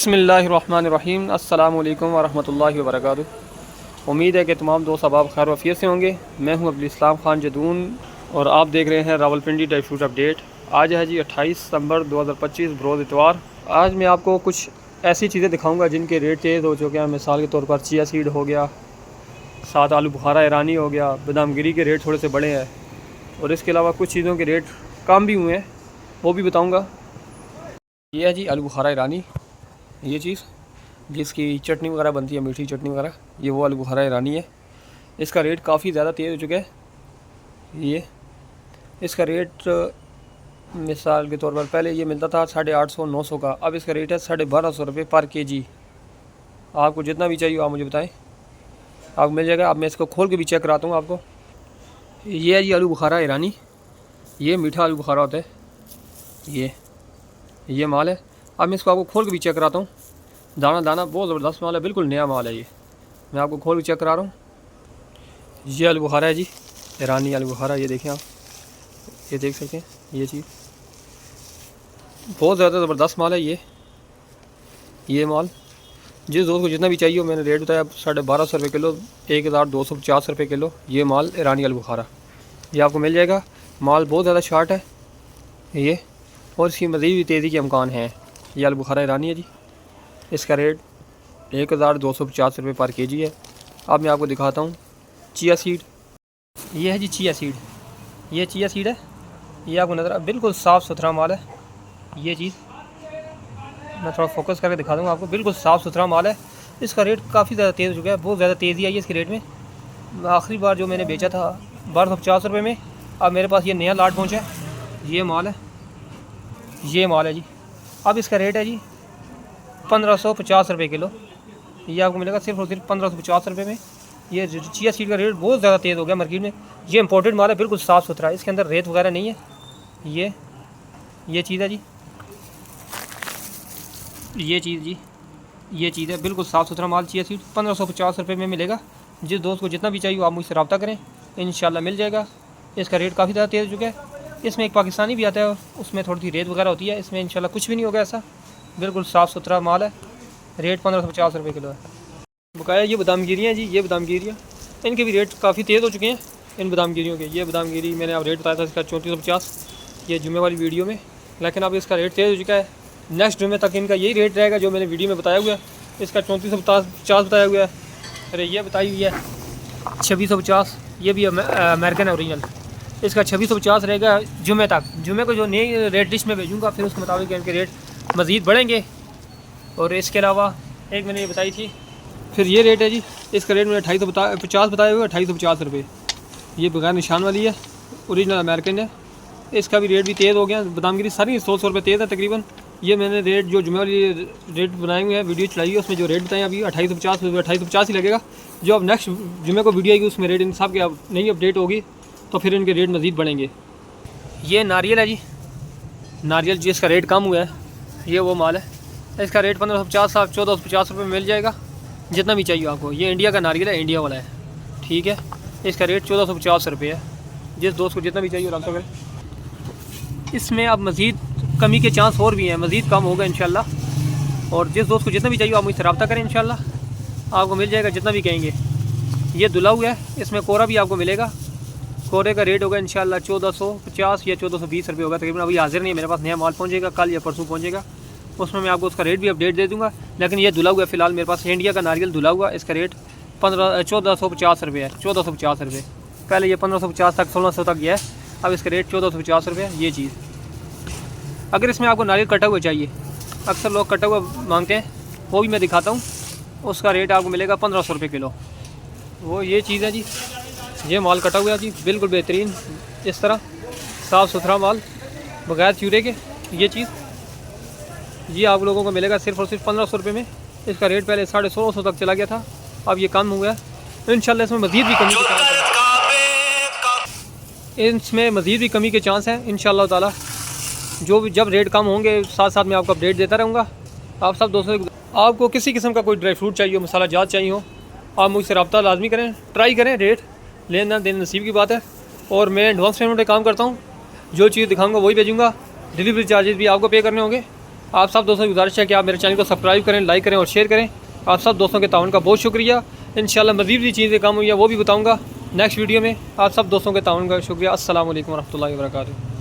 बिस्मिल्लाहिर्रहमानिर्रहीम। अस्सलामु अलैकुम वरहमतुल्लाहि वबरकातुहू। उम्मीद है कि तमाम दोस्त अहबाब खैर वफ़ियत से होंगे। मैं हूं अब्दुल इस्लाम ख़ान जदून और आप देख रहे हैं रावलपिंडी ड्राई फ्रूट अपडेट। आज है जी 28 सितंबर 2025 बरोज़ इतवार। आज मैं आपको कुछ ऐसी चीज़ें दिखाऊंगा जिनके रेट तेज़ हो चुके हैं। मिसाल के तौर पर चिया सीड हो गया, साथ आलू बुखारा ईरानी हो गया, बादाम गिरी के रेट थोड़े से बड़े हैं और इसके अलावा कुछ चीज़ों के रेट कम भी हुए हैं, वो भी बताऊँगा। ये है जी आलू बुखारा ईरानी, ये चीज़ जिसकी चटनी वगैरह बनती है, मीठी चटनी वगैरह, ये वो आलू बुखारा ईरानी है। इसका रेट काफ़ी ज़्यादा तेज़ हो चुका है। ये इसका रेट मिसाल के तौर पर पहले ये मिलता था 850-900 का, अब इसका रेट है 1250 रुपये पर केजी। आपको जितना भी चाहिए आप मुझे बताएं, आपको मिल जाएगा। अब मैं इसको खोल के भी चेक कराता हूँ आपको। ये है जी आलू बुखारा ईरानी, ये मीठा आलू बुखारा होता है। ये माल है। अब मैं इसको आपको खोल के भी चेक कराता हूँ। दाना दाना बहुत ज़बरदस्त माल है, बिल्कुल नया माल है। ये मैं आपको खोल के चेक करा रहा हूँ। ये आलू बुखारा है जी, ईरानी आलू बुखारा। ये देखें आप, ये देख सकते हैं। ये चीज़ बहुत ज़्यादा ज़बरदस्त माल है। ये माल जिस दोस्त को जितना भी चाहिए हो, मैंने रेट बताया 1250 रुपये किलो, 1250 रुपये किलो। ये माल ईरानी आलू बुखारा ये आपको मिल जाएगा। माल बहुत ज़्यादा शार्ट है ये, और इसकी मज़ीद भी तेज़ी के अमकान हैं। ये आलू बुखारा ईरानी है जी, इसका रेट 1250 रुपये पर केजी है। अब मैं आपको दिखाता हूँ चिया सीड। ये है जी चिया सीड, ये चिया सीड है। ये आपको नज़र बिल्कुल साफ़ सुथरा माल है। ये चीज़ मैं थोड़ा फोकस करके दिखा दूँगा आपको, बिल्कुल साफ़ सुथरा माल है। इसका रेट काफ़ी ज़्यादा तेज़ हो चुका है, बहुत ज़्यादा तेज़ी आई है इसके रेट में। आखिरी बार जो मैंने बेचा था 1250 रुपये में, अब मेरे पास ये नया लाट पहुँचा है। ये माल है, ये माल है जी। अब इसका रेट है जी 1550 रुपये किलो। ये आपको मिलेगा सिर्फ और सिर्फ 1550 रुपये में। ये चिया सीड का रेट बहुत ज़्यादा तेज़ हो गया मार्केट में। ये इंपोर्टेड माल है, बिल्कुल साफ़ सुथरा है, इसके अंदर रेत वगैरह नहीं है। ये चीज़ है जी, ये चीज़ जी, ये चीज़ है, बिल्कुल साफ़ सुथरा माल। चिया सीड 1550 रुपये में मिलेगा। जिस दोस्त को जितना भी चाहिए आप मुझसे रब्ता करें, इंशाल्लाह मिल जाएगा। इसका रेट काफ़ी ज़्यादा तेज़ हो चुका है। इसमें एक पाकिस्तानी भी आता है, उसमें थोड़ी सी रेत वगैरह होती है। इसमें इंशाल्लाह कुछ भी नहीं होगा ऐसा, बिल्कुल साफ़ सुथरा माल है। रेट 1550 रुपये किलो है। बकाया ये बादाम गिरियाँ जी, ये बादाम गिरियाँ, इनके भी रेट काफ़ी तेज़ हो चुके हैं इन बादाम गिरियों के। ये बादाम गिरी मैंने आप रेट बताया था इसका 3450, ये जुमे वाली वीडियो में, लेकिन अब इसका रेट तेज़ हो चुका है। नेक्स्ट जुमे तक इनका यही रेट रहेगा जो मैंने वीडियो में बताया हुआ है। इसका 3450 बताया हुआ है। अरे ये बताई हुई है 2650, ये भी अमेरिकन है ओरिजिनल। इसका 2650 रहेगा जुमे तक। जुमे को जो नई रेट लिस्ट में भेजूँगा, फिर उसके मुताबिक इनके रेट मज़ीद बढ़ेंगे। और इसके अलावा एक मैंने ये बताई थी, फिर ये रेट है जी। इसका रेट मैंने 2850 बताया हुआ है, 2850 रुपये। ये बगैर निशान वाली है, ओरिजिनल अमेरिकन है। इसका भी रेट भी तेज़ हो गया। बादाम गिरी सारी 100 रुपये तेज़ है तकरीबन। ये मैंने रेट जो जुमे वाली रेट बनाए हुए हैं, वीडियो चलाई है, उसमें जो रेट बताएं अभी 2850 ही लगेगा। जो अब नेक्स्ट जुमे को वीडियो आएगी उसमें रेट इन सब के अब नई अपडेट होगी, तो फिर इनके रेट मज़ीद बढ़ेंगे। ये नारियल है जी, नारियल जिसका रेट कम हुआ है, ये वो माल है। इसका रेट 1550 आप 1450 रुपये में मिल जाएगा, जितना भी चाहिए आपको। ये इंडिया का नारियल है, इंडिया वाला है, ठीक है। इसका रेट 1450 रुपये है। जिस दोस्त को जितना भी चाहिए रब्ता करें। इसमें अब मज़ीद कमी के चांस और भी हैं, मज़ीद कम होगा इंशाल्लाह। और जिस दोस्त को जितना भी चाहिए आप मुझसे रब्ता करें, इंशाल्लाह आपको मिल जाएगा जितना भी कहेंगे। ये धुला हुआ है, इसमें कोरा भी आपको मिलेगा। कोरे का रेट होगा इंशाल्लाह 1450 या 1420 रुपये होगा तकरीबन। अभी हाजिर नहीं है मेरे पास, नया माल पहुँचेगा कल या परसों पहुँचेगा, उसमें मैं आपको उसका रेट भी अपडेट दे दूँगा। लेकिन ये धुला हुआ है फ़िलहाल मेरे पास, इंडिया का नारियल धुला हुआ। इसका रेट 1450 रुपये है, 1450 रुपये। पहले ये 1550 तक 1600 तक गया है, अब इसका रेट 1450 रुपये है। ये चीज़, अगर इसमें आपको नारियल कटा हुआ चाहिए, अक्सर लोग कटा हुआ मांगते हैं, वो भी मैं दिखाता हूँ। उसका रेट आपको मिलेगा 1500 रुपये किलो। वो ये चीज़ है जी, ये माल कटा हुआ है जी, बिल्कुल बेहतरीन, इस तरह साफ़ सुथरा माल बगैर चूरे के। ये चीज़ ये आप लोगों को मिलेगा सिर्फ और सिर्फ 1500 रुपये में। इसका रेट पहले 1650 तक चला गया था, अब ये कम हुआ है। इंशाल्लाह इसमें मज़ीद भी कमी के चांस है, इसमें मज़ीद भी कमी के चांस हैं इंशाल्लाह ताला। जो भी जब रेट कम होंगे साथ साथ मैं आपको अपडेट देता रहूँगा। आप सब दोस्तों, आपको किसी किस्म का कोई ड्राई फ्रूट चाहिए हो, मसाला जात चाहिए हो, आप मुझसे रब्ता लाजमी करें, ट्राई करें। रेट लेना देना नसीब की बात है। और मैं एडवांस पेमेंट पे काम करता हूँ, जो चीज़ दिखाऊंगा वही भेजूँगा। डिलीवरी चार्जेस भी आपको पे करने होंगे। आप सब दोस्तों की गुजारिश है कि आप मेरे चैनल को सब्सक्राइब करें, लाइक करें और शेयर करें। आप सब दोस्तों के ताउन का बहुत शुक्रिया। इंशाल्लाह मज़ीद भी चीज़ें काम हुई हैं वो भी बताऊँगा नेक्स्ट वीडियो में। आप सब दोस्तों के ताउन का शुक्रिया। अस्सलाम वालेकुम रहमतुल्लाहि व बरकातुहू।